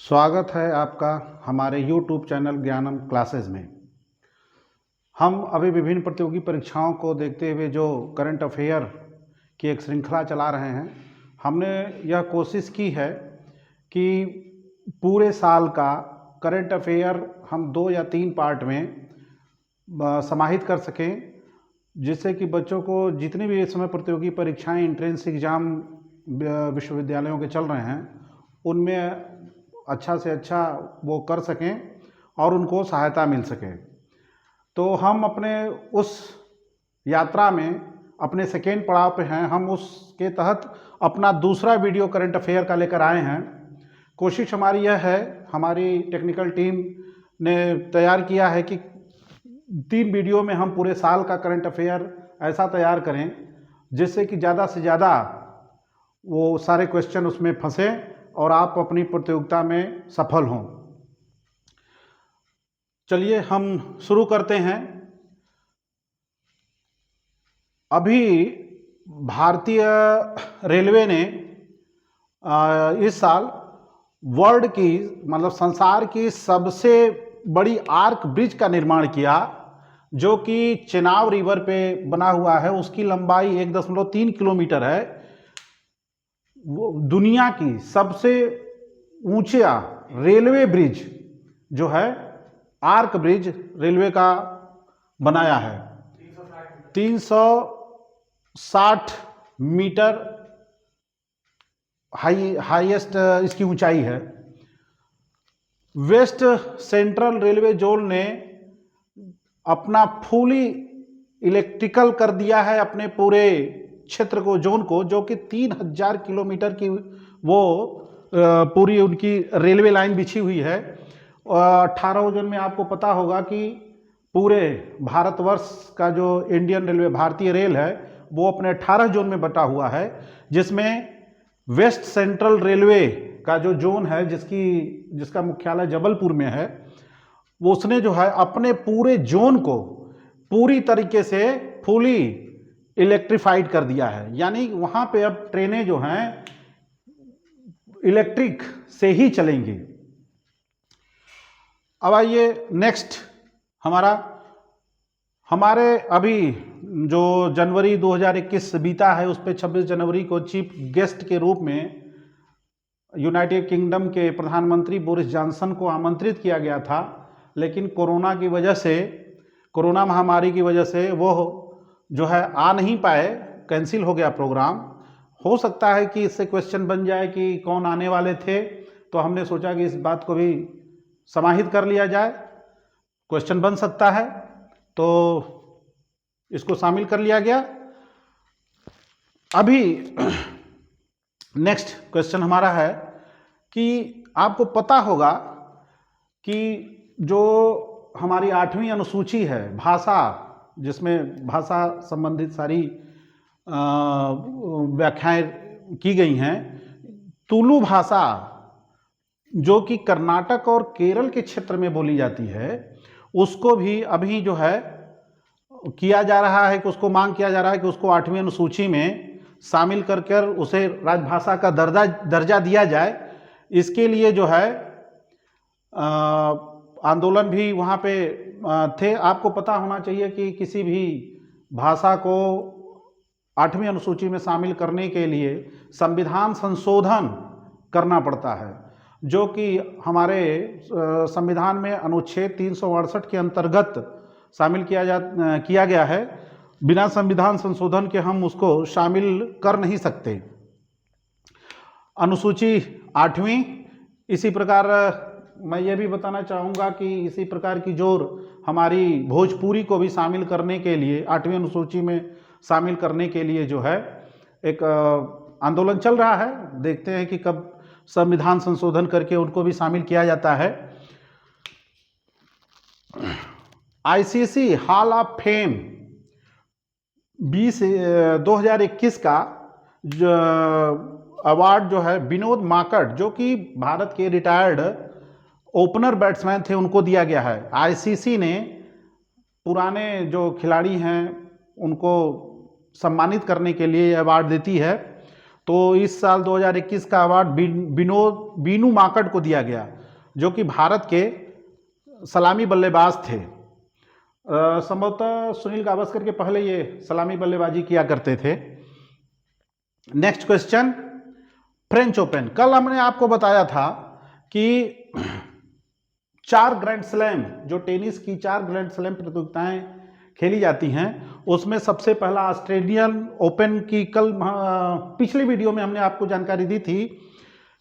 स्वागत है आपका हमारे YouTube चैनल ज्ञानम क्लासेस में। हम अभी विभिन्न प्रतियोगी परीक्षाओं को देखते हुए जो करंट अफेयर की एक श्रृंखला चला रहे हैं, हमने यह कोशिश की है कि पूरे साल का करंट अफेयर हम 2 या 3 पार्ट में समाहित कर सकें, जिससे कि बच्चों को जितनी भी इस समय प्रतियोगी परीक्षाएं एंट्रेंस एग्ज़ाम विश्वविद्यालयों के चल रहे हैं उनमें अच्छा से अच्छा वो कर सकें और उनको सहायता मिल सके। तो हम अपने उस यात्रा में अपने सेकेंड पड़ाव पे हैं। हम उसके तहत अपना दूसरा वीडियो करंट अफेयर का लेकर आए हैं। कोशिश हमारी यह है, हमारी टेक्निकल टीम ने तैयार किया है कि 3 वीडियो में हम पूरे साल का करंट अफेयर ऐसा तैयार करें जिससे कि ज़्यादा से ज़्यादा वो सारे क्वेश्चन उसमें फंसें और आप अपनी प्रतियोगिता में सफल हों। चलिए हम शुरू करते हैं। अभी भारतीय रेलवे ने इस साल वर्ल्ड की मतलब संसार की सबसे बड़ी आर्क ब्रिज का निर्माण किया, जो कि चेनाब रिवर पे बना हुआ है। उसकी लंबाई 1.3 किलोमीटर है। वो दुनिया की सबसे ऊंचा रेलवे ब्रिज जो है, आर्क ब्रिज रेलवे का बनाया है। 360 मीटर हाईएस्ट इसकी ऊंचाई है। वेस्ट सेंट्रल रेलवे जोन ने अपना फुली इलेक्ट्रिकल कर दिया है अपने पूरे क्षेत्र को, जोन को, जो कि 3000 किलोमीटर की वो पूरी उनकी रेलवे लाइन बिछी हुई है। 18 जोन में आपको पता होगा कि पूरे भारतवर्ष का जो इंडियन रेलवे भारतीय रेल है वो अपने 18 जोन में बटा हुआ है, जिसमें वेस्ट सेंट्रल रेलवे का जो जोन है जिसका मुख्यालय जबलपुर में है, वो उसने जो है अपने पूरे जोन को पूरी तरीके से फुली इलेक्ट्रीफाइड कर दिया है। यानी वहां पे अब ट्रेनें जो हैं इलेक्ट्रिक से ही चलेंगी। अब आइए नेक्स्ट हमारे अभी जो जनवरी 2021 बीता है, उस पर 26 जनवरी को चीफ गेस्ट के रूप में यूनाइटेड किंगडम के प्रधानमंत्री बोरिस जॉनसन को आमंत्रित किया गया था, लेकिन कोरोना महामारी की वजह से वो जो है आ नहीं पाए, कैंसिल हो गया प्रोग्राम। हो सकता है कि इससे क्वेश्चन बन जाए कि कौन आने वाले थे, तो हमने सोचा कि इस बात को भी समाहित कर लिया जाए। क्वेश्चन बन सकता है तो इसको शामिल कर लिया गया। अभी नेक्स्ट क्वेश्चन हमारा है कि आपको पता होगा कि जो हमारी 8वीं अनुसूची है भाषा, जिसमें भाषा संबंधित सारी व्याख्याएं की गई हैं, तुलु भाषा जो कि कर्नाटक और केरल के क्षेत्र में बोली जाती है, उसको भी अभी जो है किया जा रहा है कि उसको मांग किया जा रहा है कि उसको 8वीं अनुसूची में शामिल कर उसे राजभाषा का दर्जा दिया जाए। इसके लिए जो है आंदोलन भी वहाँ पे थे। आपको पता होना चाहिए कि किसी भी भाषा को 8वीं अनुसूची में शामिल करने के लिए संविधान संशोधन करना पड़ता है, जो कि हमारे संविधान में अनुच्छेद 368 के अंतर्गत शामिल किया गया है। बिना संविधान संशोधन के हम उसको शामिल कर नहीं सकते। अनुसूची 8वीं, इसी प्रकार मैं ये भी बताना चाहूँगा कि इसी प्रकार की जोर हमारी भोजपुरी को भी शामिल करने के लिए 8वीं अनुसूची में शामिल करने के लिए जो है एक आंदोलन चल रहा है। देखते हैं कि कब संविधान संशोधन करके उनको भी शामिल किया जाता है। आईसीसी हॉल ऑफ फेम 2021 का अवार्ड जो है विनोद माकड़, जो कि भारत के रिटायर्ड ओपनर बैट्समैन थे, उनको दिया गया है। आईसीसी ने पुराने जो खिलाड़ी हैं उनको सम्मानित करने के लिए अवार्ड देती है। तो इस साल 2021 का अवार्ड बीनू माकड़ को दिया गया, जो कि भारत के सलामी बल्लेबाज थे। संभवतः सुनील गावस्कर के पहले ये सलामी बल्लेबाजी किया करते थे। Next question, French open. कल हमने आपको बताया था कि 4 ग्रैंड स्लैम, जो टेनिस की 4 ग्रैंड स्लैम प्रतियोगिताएं खेली जाती हैं, उसमें सबसे पहला ऑस्ट्रेलियन ओपन की कल पिछली वीडियो में हमने आपको जानकारी दी थी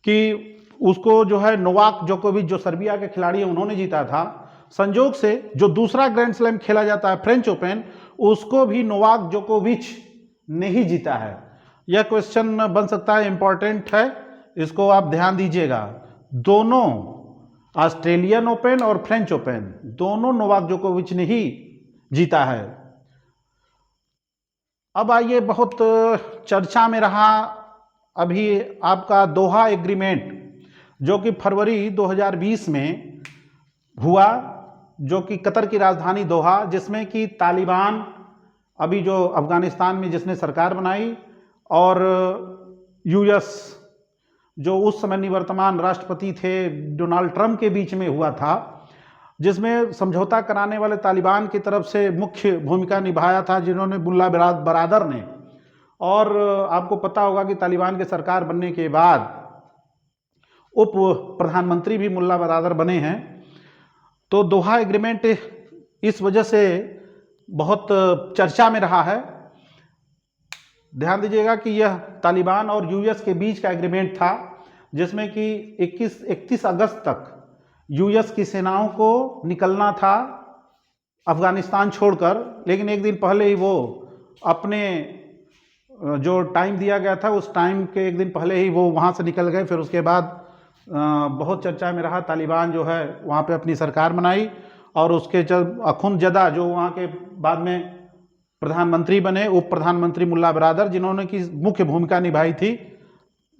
कि उसको जो है नोवाक जोकोविच, जो सर्बिया के खिलाड़ी हैं, उन्होंने जीता था। संयोग से जो दूसरा ग्रैंड स्लैम खेला जाता है फ्रेंच ओपन, उसको भी नोवाक जोकोविच ने ही जीता है। यह क्वेश्चन बन सकता है, इंपॉर्टेंट है, इसको आप ध्यान दीजिएगा। दोनों ऑस्ट्रेलियन ओपन और फ्रेंच ओपन दोनों नोवाक जोकोविच ने ही जीता है। अब आइए, बहुत चर्चा में रहा अभी आपका दोहा एग्रीमेंट, जो कि फरवरी 2020 में हुआ, जो कि कतर की राजधानी दोहा, जिसमें कि तालिबान, अभी जो अफगानिस्तान में जिसने सरकार बनाई, और यूएस, जो उस समय निवर्तमान राष्ट्रपति थे डोनाल्ड ट्रंप के बीच में हुआ था, जिसमें समझौता कराने वाले तालिबान की तरफ से मुख्य भूमिका निभाया था जिन्होंने मुल्ला बरादर ने। और आपको पता होगा कि तालिबान की सरकार बनने के बाद उप प्रधानमंत्री भी मुल्ला बरादर बने हैं। तो दोहा एग्रीमेंट इस वजह से बहुत चर्चा में रहा है। ध्यान दीजिएगा कि यह तालिबान और यूएस के बीच का एग्रीमेंट था, जिसमें कि 31 अगस्त तक यूएस की सेनाओं को निकलना था अफगानिस्तान छोड़कर, लेकिन एक दिन पहले ही वो अपने जो टाइम दिया गया था उस टाइम के एक दिन पहले ही वो वहाँ से निकल गए। फिर उसके बाद बहुत चर्चा में रहा, तालिबान जो है वहाँ पे अपनी सरकार बनाई, और उसके अखुंदजदा जो वहाँ के बाद में प्रधानमंत्री बने, उप प्रधानमंत्री मुल्ला बरादर, जिन्होंने की मुख्य भूमिका निभाई थी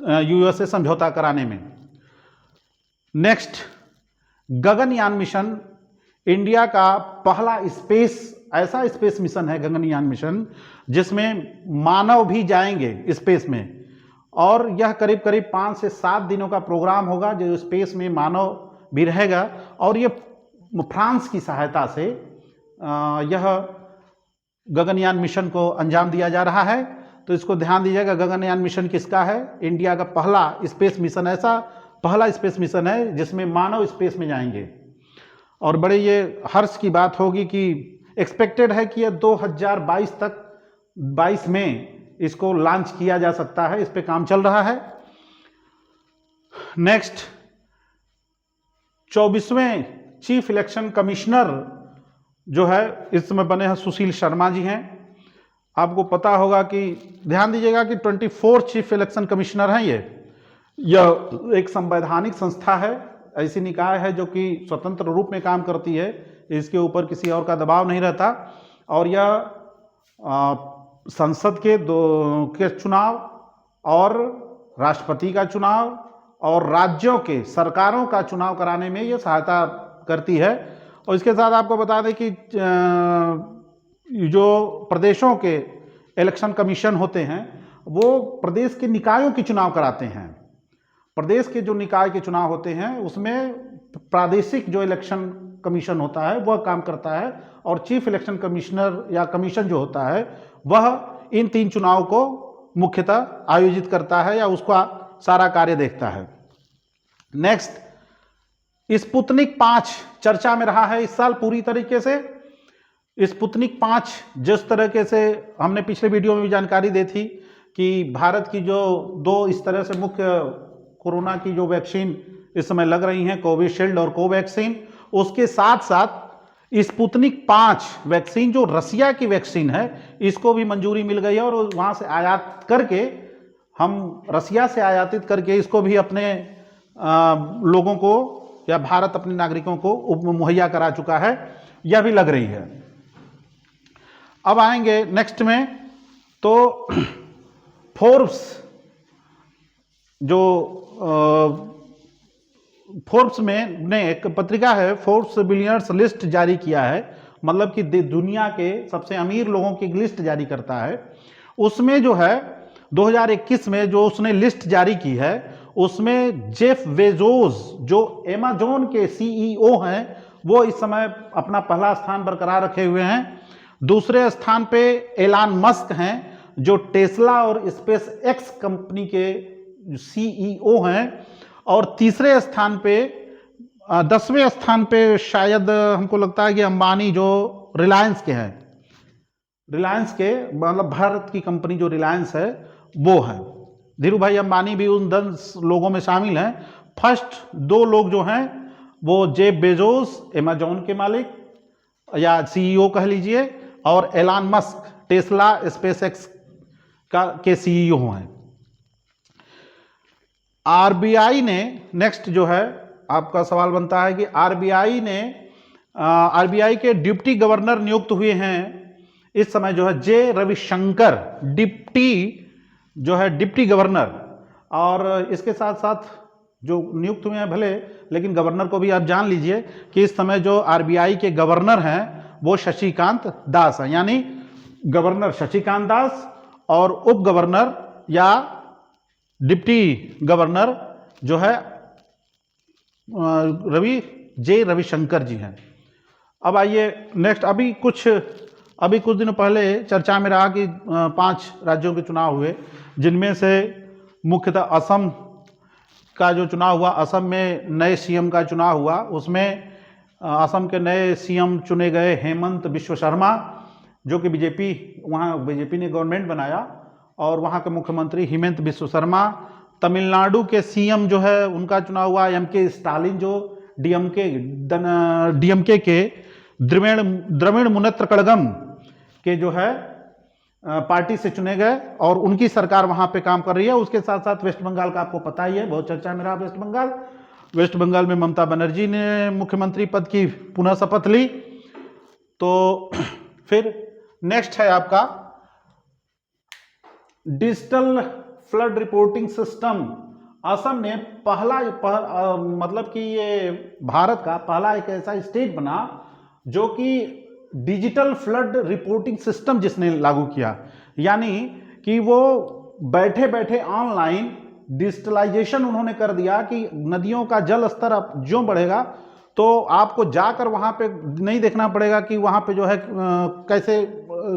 यूएस से समझौता कराने में। नेक्स्ट, गगनयान मिशन, इंडिया का पहला ऐसा स्पेस मिशन है गगनयान मिशन, जिसमें मानव भी जाएंगे स्पेस में, और यह करीब करीब 5 से 7 दिनों का प्रोग्राम होगा, जो स्पेस में मानव भी रहेगा। और यह फ्रांस की सहायता से यह गगनयान मिशन को अंजाम दिया जा रहा है। तो इसको ध्यान दीजिएगा, गगनयान मिशन किसका है? इंडिया का पहला स्पेस मिशन, ऐसा पहला स्पेस मिशन है जिसमें मानव स्पेस में जाएंगे। और बड़े ये हर्ष की बात होगी कि एक्सपेक्टेड है कि यह 2022 में इसको लॉन्च किया जा सकता है, इस पे काम चल रहा है। नेक्स्ट, 24वें चीफ इलेक्शन कमिश्नर जो है इस समय बने हैं सुशील शर्मा जी हैं। आपको पता होगा कि, ध्यान दीजिएगा कि 24 चीफ इलेक्शन कमिश्नर हैं। यह एक संवैधानिक संस्था है, ऐसी निकाय है जो कि स्वतंत्र रूप में काम करती है, इसके ऊपर किसी और का दबाव नहीं रहता। और यह संसद के चुनाव और राष्ट्रपति का चुनाव और राज्यों के सरकारों का चुनाव कराने में यह सहायता करती है। और इसके साथ आपको बता दें कि जो प्रदेशों के इलेक्शन कमीशन होते हैं वो प्रदेश के निकायों के चुनाव कराते हैं। प्रदेश के जो निकाय के चुनाव होते हैं उसमें प्रादेशिक जो इलेक्शन कमीशन होता है वह काम करता है, और चीफ इलेक्शन कमिश्नर या कमीशन जो होता है वह इन 3 चुनाव को मुख्यतः आयोजित करता है या उसका सारा कार्य देखता है। नेक्स्ट, स्पुतनिक 5 चर्चा में रहा है इस साल पूरी तरीके से। स्पुतनिक 5 जिस तरीके से हमने पिछले वीडियो में भी जानकारी दी थी कि भारत की जो 2 इस तरह से मुख्य कोरोना की जो वैक्सीन इस समय लग रही हैं, कोविशील्ड और कोवैक्सीन, उसके साथ साथ स्पुतनिक 5 वैक्सीन जो रसिया की वैक्सीन है इसको भी मंजूरी मिल गई है, और वहाँ से आयात करके हम रसिया से आयातित करके इसको भी अपने लोगों को या भारत अपने नागरिकों को मुहैया करा चुका है, यह भी लग रही है। अब आएंगे नेक्स्ट में, तो फोर्ब्स जो फोर्ब्स में ने एक पत्रिका है, फोर्ब्स बिलियनर्स लिस्ट जारी किया है, मतलब कि दुनिया के सबसे अमीर लोगों की लिस्ट जारी करता है। उसमें जो है 2021 में जो उसने लिस्ट जारी की है उसमें जेफ बेजोस जो अमेज़न के सीईओ हैं वो इस समय अपना पहला स्थान बरकरार रखे हुए हैं। दूसरे स्थान पे एलन मस्क हैं जो टेस्ला और स्पेस एक्स कंपनी के सीईओ हैं। और तीसरे स्थान पे 10वें स्थान पे शायद हमको लगता है कि अंबानी जो रिलायंस के हैं, रिलायंस के मतलब भारत की कंपनी जो रिलायंस है वो है। धीरू भाई अंबानी भी उन 10 लोगों में शामिल हैं। फर्स्ट 2 लोग जो हैं वो जेफ बेजोस अमेज़न के मालिक या सीईओ कह लीजिए, और एलन मस्क टेस्ला स्पेसएक्स के सीईओ हैं। आरबीआई ने नेक्स्ट जो है आपका सवाल बनता है कि आरबीआई के डिप्टी गवर्नर नियुक्त हुए हैं इस समय जो है जे रविशंकर डिप्टी गवर्नर। और इसके साथ साथ जो नियुक्त हुए हैं भले, लेकिन गवर्नर को भी आप जान लीजिए कि इस समय जो आरबीआई के गवर्नर हैं वो शशिकांत दास हैं, यानी गवर्नर शशिकांत दास और उप गवर्नर या डिप्टी गवर्नर जो है जे रविशंकर जी हैं। अब आइए नेक्स्ट, अभी कुछ दिनों पहले चर्चा में रहा कि 5 राज्यों के चुनाव हुए, जिनमें से मुख्यतः असम का जो चुनाव हुआ, असम में नए सीएम का चुनाव हुआ। उसमें असम के नए सीएम चुने गए हेमंत बिश्व शर्मा, जो कि बीजेपी ने गवर्नमेंट बनाया, और वहाँ के मुख्यमंत्री हेमंत बिश्व शर्मा। तमिलनाडु के सीएम जो है उनका चुनाव हुआ एमके स्टालिन, जो डीएमके के द्रविड़ मुनेत्र कड़गम के जो है पार्टी से चुने गए और उनकी सरकार वहां पे काम कर रही है। उसके साथ साथ वेस्ट बंगाल का आपको पता ही है, बहुत चर्चा में रहा वेस्ट बंगाल में ममता बनर्जी ने मुख्यमंत्री पद की पुनः शपथ ली। तो फिर नेक्स्ट है आपका digital flood reporting system. Assam ने मतलब कि ये भारत का पहला एक ऐसा स्टेट बना जो कि डिजिटल फ्लड रिपोर्टिंग सिस्टम जिसने लागू किया, यानी कि वो बैठे बैठे ऑनलाइन डिजिटलाइजेशन उन्होंने कर दिया कि नदियों का जल स्तर अब ज्यों बढ़ेगा तो आपको जाकर वहाँ पे नहीं देखना पड़ेगा कि वहाँ पे जो है कैसे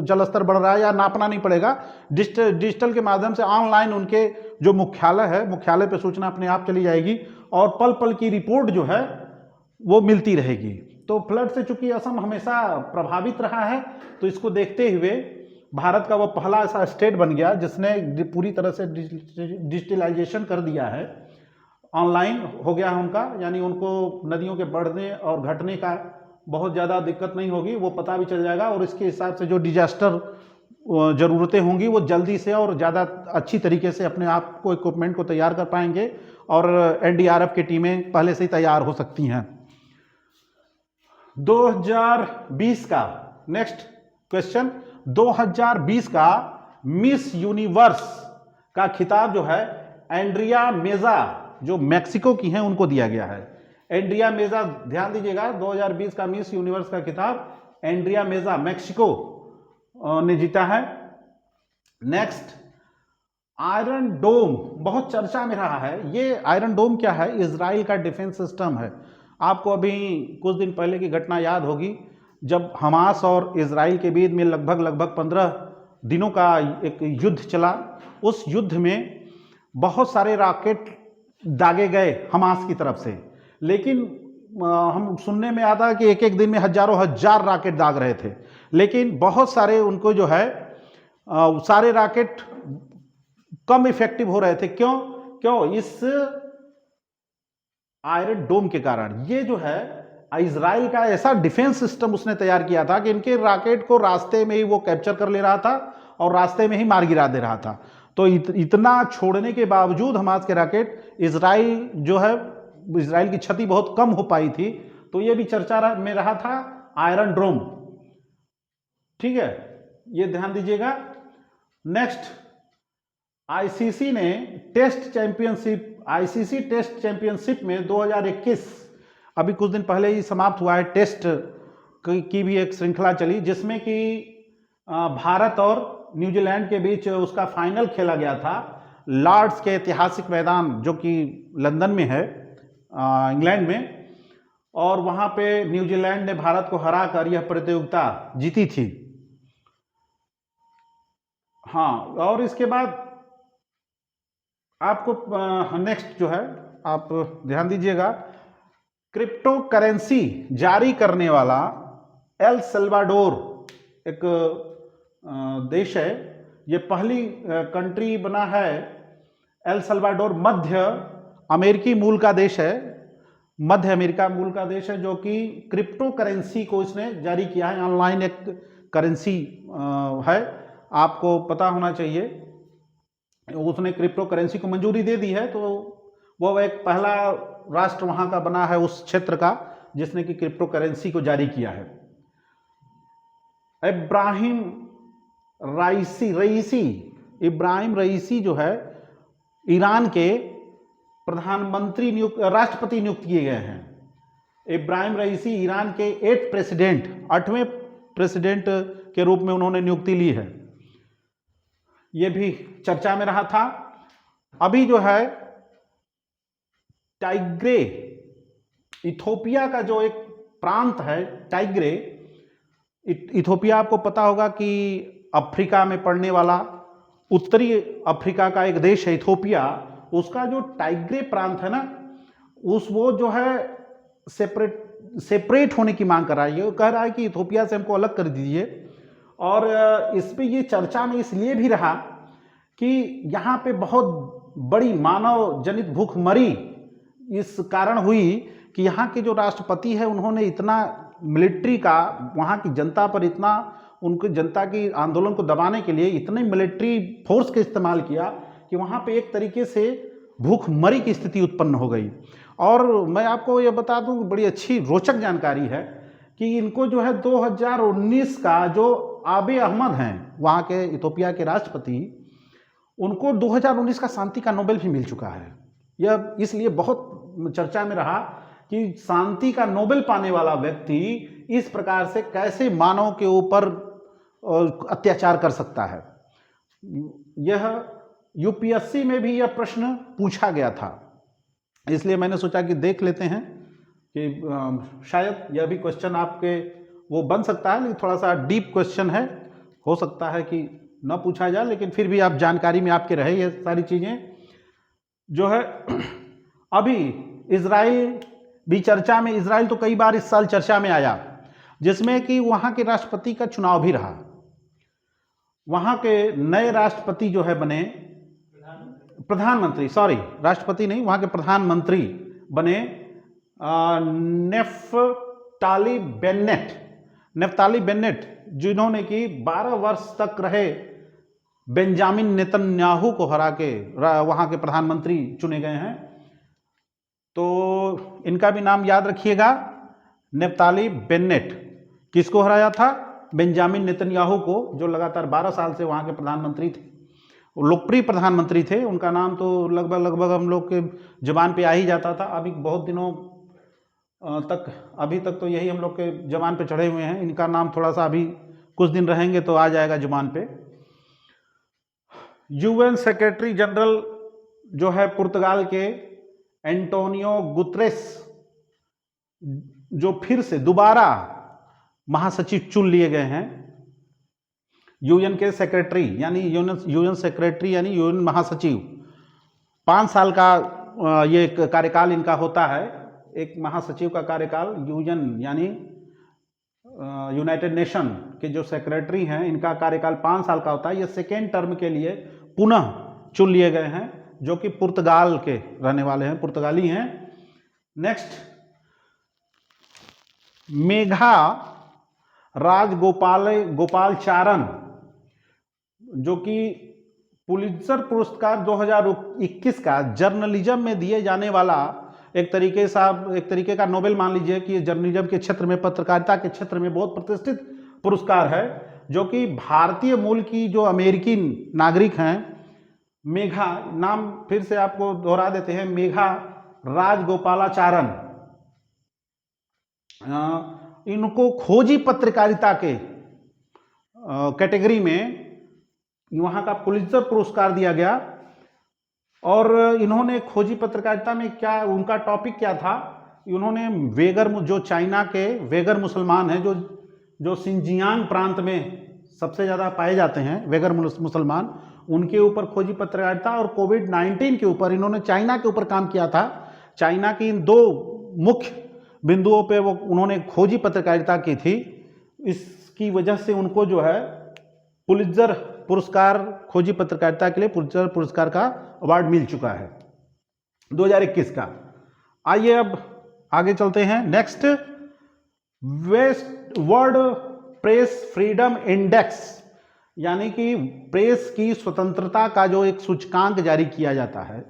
जल स्तर बढ़ रहा है, या नापना नहीं पड़ेगा। डिजिटल के माध्यम से ऑनलाइन उनके जो मुख्यालय पे सूचना अपने आप चली जाएगी और पल पल की रिपोर्ट जो है वो मिलती रहेगी। तो फ्लड से चूंकि असम हमेशा प्रभावित रहा है, तो इसको देखते हुए भारत का वो पहला ऐसा स्टेट बन गया जिसने पूरी तरह से डिजिटलाइजेशन कर दिया है, ऑनलाइन हो गया है उनका, यानी उनको नदियों के बढ़ने और घटने का बहुत ज़्यादा दिक्कत नहीं होगी, वो पता भी चल जाएगा और इसके हिसाब से जो डिजास्टर ज़रूरतें होंगी वो जल्दी से और ज़्यादा अच्छी तरीके से अपने आप को इक्विपमेंट को तैयार कर पाएंगे और एनडीआरएफ की टीमें पहले से ही तैयार हो सकती हैं। 2020 का नेक्स्ट क्वेश्चन, 2020 का मिस यूनिवर्स का खिताब जो है एंड्रिया मेजा जो मैक्सिको की हैं उनको दिया गया है। एंड्रिया मेजा, ध्यान दीजिएगा, 2020 का मिस यूनिवर्स का खिताब एंड्रिया मेजा मैक्सिको ने जीता है। नेक्स्ट, आयरन डोम बहुत चर्चा में रहा है। ये आयरन डोम क्या है? इजराइल का डिफेंस सिस्टम है। आपको अभी कुछ दिन पहले की घटना याद होगी जब हमास और इजराइल के बीच में लगभग 15 दिनों का एक युद्ध चला। उस युद्ध में बहुत सारे रॉकेट दागे गए हमास की तरफ से, लेकिन हम सुनने में आता है कि एक एक दिन में हजारों हजार रॉकेट दाग रहे थे, लेकिन बहुत सारे उनको जो है सारे रॉकेट कम इफेक्टिव हो रहे थे। क्यों? इस आयरन डोम के कारण। ये जो है इजराइल का ऐसा डिफेंस सिस्टम उसने तैयार किया था कि इनके रॉकेट को रास्ते में ही वो कैप्चर कर ले रहा था और रास्ते में ही मार गिरा दे रहा था। तो इतना छोड़ने के बावजूद हमास के रॉकेट इजराइल जो है, इजराइल की क्षति बहुत कम हो पाई थी। तो ये भी चर्चा में रहा था आयरन डोम। ठीक है, ये ध्यान दीजिएगा। नेक्स्ट, आईसीसी टेस्ट चैंपियनशिप में 2021 अभी कुछ दिन पहले ही समाप्त हुआ है। टेस्ट की भी एक श्रृंखला चली जिसमें कि भारत और न्यूजीलैंड के बीच उसका फाइनल खेला गया था लॉर्ड्स के ऐतिहासिक मैदान, जो कि लंदन में है, इंग्लैंड में। और वहाँ पे न्यूजीलैंड ने भारत को हराकर यह प्रतियोगिता जीती थी। हाँ, और इसके बाद आपको नेक्स्ट जो है आप ध्यान दीजिएगा, क्रिप्टो करेंसी जारी करने वाला एल सल्वाडोर एक देश है। ये पहली कंट्री बना है। एल सल्वाडोर मध्य अमेरिकी मूल का देश है, मध्य अमेरिका मूल का देश है, जो कि क्रिप्टो करेंसी को इसने जारी किया है। ऑनलाइन एक करेंसी है, आपको पता होना चाहिए। उसने क्रिप्टो करेंसी को मंजूरी दे दी है, तो वो एक पहला राष्ट्र वहाँ का बना है उस क्षेत्र का जिसने कि क्रिप्टो करेंसी को जारी किया है। इब्राहिम रईसी जो है, ईरान के प्रधानमंत्री राष्ट्रपति नियुक्त किए गए हैं। इब्राहिम रईसी ईरान के 8वें प्रेसिडेंट के रूप में उन्होंने नियुक्ति ली है। ये भी चर्चा में रहा था। अभी जो है टाइग्रे, इथोपिया का जो एक प्रांत है टाइग्रे, इथोपिया आपको पता होगा कि अफ्रीका में पड़ने वाला उत्तरी अफ्रीका का एक देश है इथोपिया। उसका जो टाइग्रे प्रांत है ना, वो जो है सेपरेट होने की मांग कर रहा है। ये कह रहा है कि इथोपिया से हमको अलग कर दीजिए। और इस पे ये चर्चा में इसलिए भी रहा कि यहाँ पे बहुत बड़ी मानव जनित भूखमरी इस कारण हुई कि यहाँ के जो राष्ट्रपति है उन्होंने इतना मिलिट्री का वहाँ की जनता पर इतना, उनकी जनता की आंदोलन को दबाने के लिए इतने मिलिट्री फोर्स का इस्तेमाल किया कि वहाँ पे एक तरीके से भूखमरी की स्थिति उत्पन्न हो गई। और मैं आपको ये बता दूं, बड़ी अच्छी रोचक जानकारी है कि इनको जो है 2019 का जो आबे अहमद हैं वहाँ के इथोपिया के राष्ट्रपति, उनको 2019 का शांति का नोबेल भी मिल चुका है। यह इसलिए बहुत चर्चा में रहा कि शांति का नोबेल पाने वाला व्यक्ति इस प्रकार से कैसे मानव के ऊपर अत्याचार कर सकता है। यह यूपीएससी में भी यह प्रश्न पूछा गया था, इसलिए मैंने सोचा कि देख लेते हैं कि शायद यह भी क्वेश्चन आपके वो बन सकता है, लेकिन थोड़ा सा डीप क्वेश्चन है, हो सकता है कि न पूछा जाए, लेकिन फिर भी आप जानकारी में आपके रहे ये सारी चीज़ें। जो है अभी इजराइल भी चर्चा में, इजराइल तो कई बार इस साल चर्चा में आया, जिसमें कि वहाँ के राष्ट्रपति का चुनाव भी रहा। वहाँ के नए राष्ट्रपति जो है बने, प्रधानमंत्री, सॉरी राष्ट्रपति नहीं, वहाँ के प्रधानमंत्री बने नेफ्ताली बेन्नेट, जिन्होंने कि 12 वर्ष तक रहे बेंजामिन नेतन्याहू को हरा के वहाँ के प्रधानमंत्री चुने गए हैं। तो इनका भी नाम याद रखिएगा, नेफ्ताली बेन्नेट। किसको हराया था? बेंजामिन नेतन्याहू को, जो लगातार 12 साल से वहाँ के प्रधानमंत्री थे, लोकप्रिय प्रधानमंत्री थे। उनका नाम तो लगभग हम लोग के जबान पे आ ही जाता था। अभी बहुत दिनों तक, अभी तक तो यही हम लोग के जबान पे चढ़े हुए हैं। इनका नाम थोड़ा सा अभी कुछ दिन रहेंगे तो आ जाएगा जबान पे। यूएन सेक्रेटरी जनरल जो है पुर्तगाल के एंटोनियो गुतरेस, जो फिर से दोबारा महासचिव चुन लिए गए हैं। यूएन के सेक्रेटरी यानी यूएन सेक्रेटरी यानी यूएन महासचिव, 5 साल का ये कार्यकाल इनका होता है। एक महासचिव का कार्यकाल, यूएन यानी यूनाइटेड नेशन के जो सेक्रेटरी हैं, इनका कार्यकाल 5 साल का होता है। ये सेकेंड टर्म के लिए पुनः चुन लिए गए हैं, जो कि पुर्तगाल के रहने वाले हैं, पुर्तगाली हैं। नेक्स्ट, मेघा राजगोपालाचारण, जो कि पुलित्जर पुरस्कार 2021 का जर्नलिज्म में दिए जाने वाला एक तरीके का नोबेल मान लीजिए कि जर्नलिज्म के क्षेत्र में, पत्रकारिता के क्षेत्र में बहुत प्रतिष्ठित पुरस्कार है, जो कि भारतीय मूल की जो अमेरिकी नागरिक हैं, मेघा, नाम फिर से आपको दोहरा देते हैं, मेघा राजगोपालाचारण, इनको खोजी पत्रकारिता के कैटेगरी में वहाँ का पुलित्जर पुरस्कार दिया गया। और इन्होंने खोजी पत्रकारिता में क्या उनका टॉपिक क्या था, उन्होंने वेगर, जो चाइना के वेगर मुसलमान हैं, जो सिंजियांग प्रांत में सबसे ज़्यादा पाए जाते हैं वेगर मुसलमान, उनके ऊपर खोजी पत्रकारिता और कोविड-19 के ऊपर इन्होंने चाइना के ऊपर काम किया था। चाइना की इन दो मुख्य बिंदुओं पे वो उन्होंने खोजी पत्रकारिता की थी। इसकी वजह से उनको जो है पुलित्जर पुरस्कार, खोजी पत्रकारिता के लिए पुलित्जर पुरस्कार का अवार्ड मिल चुका है 2021 का। आइए अब आगे चलते हैं। Next, world press freedom index, यानी कि प्रेस की स्वतंत्रता का जो एक सूचकांक जारी किया जाता है,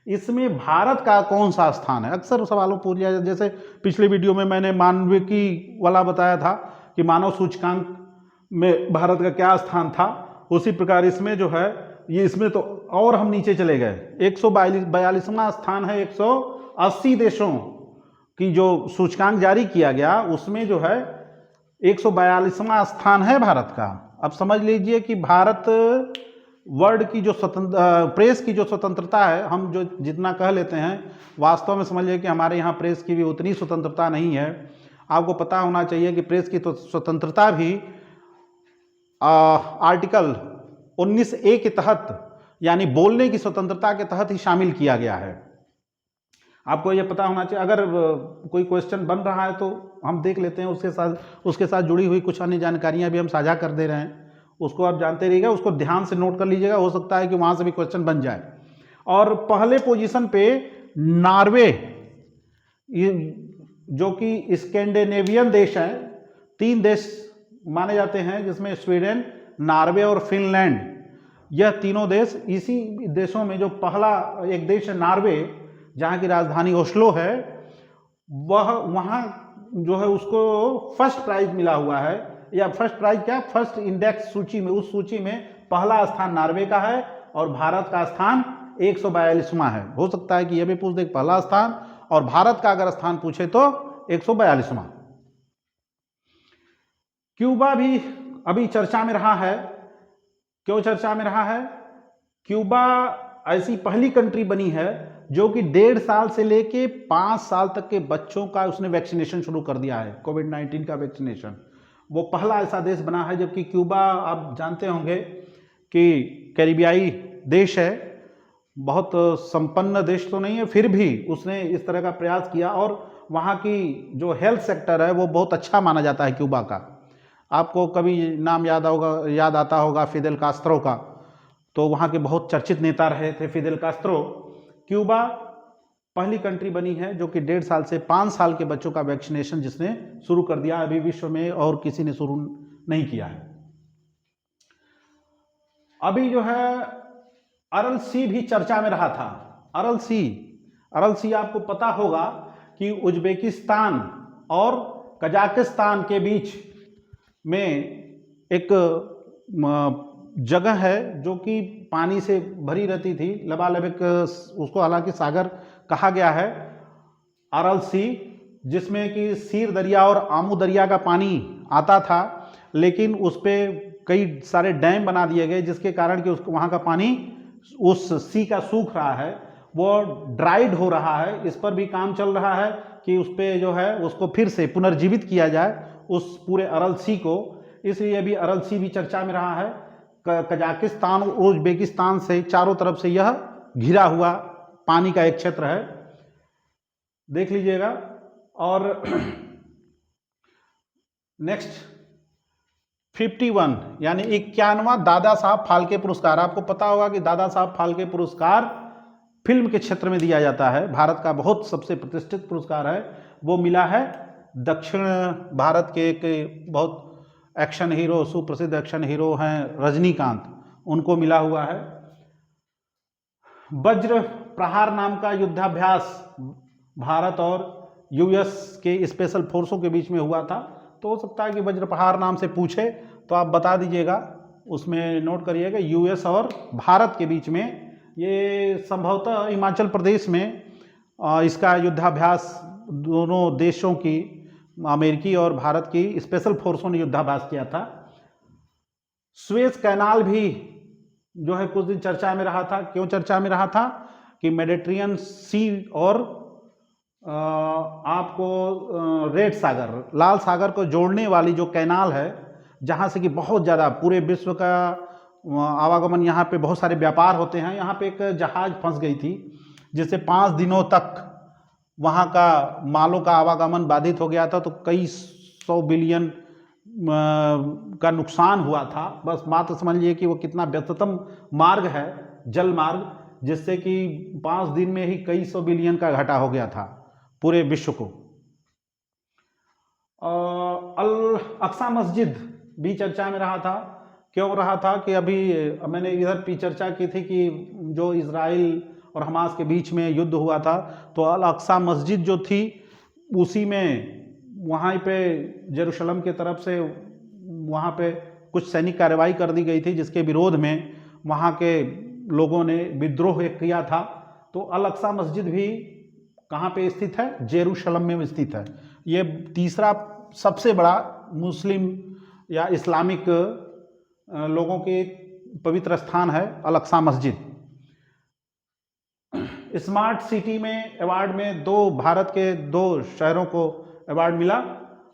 इसमें भारत का कौन सा स्थान है। अक्सर सवालों पूछ लिया जाता है, जैसे पिछले वीडियो में मैंने मानविकी वाला बताया था कि मानव सूचकांक में भारत का क्या स्थान था, उसी प्रकार इसमें जो है ये इसमें तो और हम नीचे चले गए। 142वां स्थान है। 180 देशों की जो सूचकांक जारी किया गया उसमें जो है 142वां स्थान है भारत का। अब समझ लीजिए कि भारत वर्ल्ड की जो प्रेस की जो स्वतंत्रता है, हम जो जितना कह लेते हैं, वास्तव में समझ लीजिए कि हमारे यहाँ प्रेस की भी उतनी स्वतंत्रता नहीं है। आपको पता होना चाहिए कि प्रेस की तो स्वतंत्रता भी आर्टिकल 19A के तहत, यानी बोलने की स्वतंत्रता के तहत ही शामिल किया गया है। आपको ये पता होना चाहिए। अगर कोई क्वेश्चन बन रहा है तो हम देख लेते हैं, उसके साथ जुड़ी हुई कुछ अन्य जानकारियां भी हम साझा कर दे रहे हैं, उसको आप जानते रहिएगा, उसको ध्यान से नोट कर लीजिएगा, हो सकता है कि वहाँ से भी क्वेश्चन बन जाए। और पहले पोजीशन पे नॉर्वे, जो कि स्कैंडिनेवियन देश हैं, 3 देश माने जाते हैं जिसमें स्वीडन, नॉर्वे और फिनलैंड, यह तीनों देश, इसी देशों में जो पहला एक देश है नॉर्वे, जहाँ की राजधानी ओस्लो है, वह वहाँ जो है उसको फर्स्ट प्राइज मिला हुआ है, या फर्स्ट प्राइज क्या, फर्स्ट इंडेक्स सूची में, उस सूची में पहला स्थान नॉर्वे का है और भारत का स्थान 142वां है। हो सकता है कि यह भी पूछ दे पहला स्थान और भारत का अगर स्थान पूछे तो 142वां। क्यूबा भी अभी चर्चा में रहा है। क्यों चर्चा में रहा है? क्यूबा ऐसी पहली कंट्री बनी है जो कि 1.5 साल से लेके 5 साल तक के बच्चों का उसने वैक्सीनेशन शुरू कर दिया है, कोविड-19 का वैक्सीनेशन। वो पहला ऐसा देश बना है, जबकि क्यूबा आप जानते होंगे कि कैरिबियाई देश है, बहुत संपन्न देश तो नहीं है, फिर भी उसने इस तरह का प्रयास किया और वहाँ की जो हेल्थ सेक्टर है वो बहुत अच्छा माना जाता है क्यूबा का। आपको कभी नाम याद आता होगा फिदेल कास्त्रो का, तो वहाँ के बहुत चर्चित नेता रहे थे फिदेल कास्त्रो। क्यूबा पहली कंट्री बनी है जो कि 1.5 साल से 5 साल के बच्चों का वैक्सीनेशन जिसने शुरू कर दिया। अभी विश्व में और किसी ने शुरू नहीं किया है। अभी जो है अरल सी भी चर्चा में रहा था। अरल सी आपको पता होगा कि उज्बेकिस्तान और कजाकिस्तान के बीच में एक जगह है जो कि पानी से भरी रहती थी, लबालब एक, उसको हालांकि सागर कहा गया है, अरल सी, जिसमें कि सीर दरिया और आमू दरिया का पानी आता था, लेकिन उस पर कई सारे डैम बना दिए गए जिसके कारण कि उसको वहाँ का पानी उस सी का सूख रहा है, वो ड्राइड हो रहा है। इस पर भी काम चल रहा है कि उस पर जो है उसको फिर से पुनर्जीवित किया जाए उस पूरे अरल सी को। इसलिए अभी अरल सी भी चर्चा में रहा है। कजाकिस्तान और उज्बेकिस्तान से चारों तरफ से यह घिरा हुआ पानी का एक क्षेत्र है, देख लीजिएगा। और नेक्स्ट 51 यानी 51वां दादा साहब फाल्के पुरस्कार। आपको पता होगा कि दादा साहब फाल्के पुरस्कार फिल्म के क्षेत्र में दिया जाता है, भारत का बहुत सबसे प्रतिष्ठित पुरस्कार है। वो मिला है दक्षिण भारत के एक बहुत एक्शन हीरो, सुप्रसिद्ध एक्शन हीरो हैं रजनीकांत, उनको मिला हुआ है। वज्र प्रहार नाम का युद्धाभ्यास भारत और यूएस के स्पेशल फोर्सों के बीच में हुआ था, तो हो सकता है कि वज्र प्रहार नाम से पूछे तो आप बता दीजिएगा, उसमें नोट करिएगा यूएस और भारत के बीच में। ये संभवतः हिमाचल प्रदेश में इसका युद्धाभ्यास दोनों देशों की, अमेरिकी और भारत की स्पेशल फोर्सों ने युद्धाभ्यास किया था। स्वेज कैनाल भी जो है कुछ दिन चर्चा में रहा था। क्यों चर्चा में रहा था? कि मेडिटेरियन सी और आपको रेड सागर, लाल सागर को जोड़ने वाली जो कैनाल है, जहाँ से कि बहुत ज़्यादा पूरे विश्व का आवागमन, यहाँ पे बहुत सारे व्यापार होते हैं। यहाँ पे एक जहाज़ फंस गई थी, जिससे 5 दिनों तक वहाँ का मालों का आवागमन बाधित हो गया था। तो कई 100 बिलियन का नुकसान हुआ था। बस मात्र समझ लीजिए कि वो कितना व्यस्ततम मार्ग है, जल मार्ग, जिससे कि 5 दिन में ही कई 100 बिलियन का घाटा हो गया था पूरे विश्व को। अल अक्सा मस्जिद भी चर्चा में रहा था। क्यों रहा था? कि अभी मैंने इधर भी चर्चा की थी कि जो इजराइल और हमास के बीच में युद्ध हुआ था, तो अल अक्सा मस्जिद जो थी, उसी में वहाँ पे जेरूशलम की तरफ से वहाँ पे कुछ सैनिक कार्रवाई कर दी गई थी, जिसके विरोध में वहाँ के लोगों ने विद्रोह किया था। तो अल अक्सा मस्जिद भी कहाँ पे स्थित है? जेरूशलम में स्थित है। ये तीसरा सबसे बड़ा मुस्लिम या इस्लामिक लोगों के पवित्र स्थान है अल अक्सा मस्जिद। स्मार्ट सिटी में अवार्ड में भारत के 2 शहरों को अवार्ड मिला।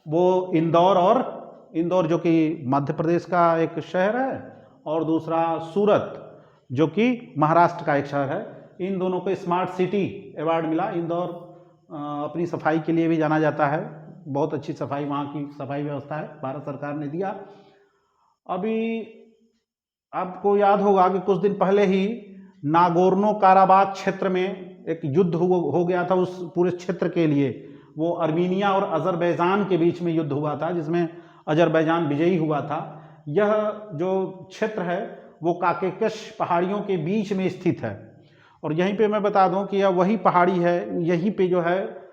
वो इंदौर जो कि मध्य प्रदेश का एक शहर है, और दूसरा सूरत जो कि महाराष्ट्र का एक शहर है। इन दोनों को स्मार्ट सिटी अवार्ड मिला। इंदौर अपनी सफाई के लिए भी जाना जाता है। बहुत अच्छी सफाई, वहाँ की सफाई व्यवस्था है, भारत सरकार ने दिया। अभी आपको याद होगा कि कुछ दिन पहले ही नागोर्नो काराबाख क्षेत्र में एक युद्ध हो गया था। उस पूरे क्षेत्र के लिए वो अर्मीनिया और अजरबैजान के बीच में युद्ध हुआ था, जिसमें अजरबैजान विजयी हुआ था। यह जो क्षेत्र है वो काकेकश पहाड़ियों के बीच में स्थित है। और यहीं पे मैं बता दूं कि यह वही पहाड़ी है, यहीं पे जो है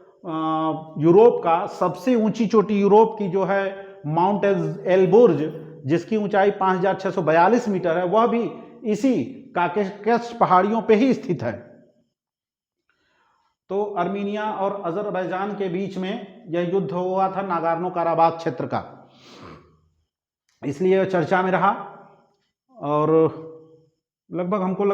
यूरोप का सबसे ऊंची चोटी, यूरोप की जो है माउंट एल्बुर्ज, जिसकी ऊंचाई 5642 मीटर है, वह भी इसी काकेकश पहाड़ियों पे ही स्थित है। तो अर्मीनिया और अजरबैजान के बीच में यह युद्ध हुआ था नागोर्नो काराबाख क्षेत्र का, इसलिए चर्चा में रहा। और लगभग हमको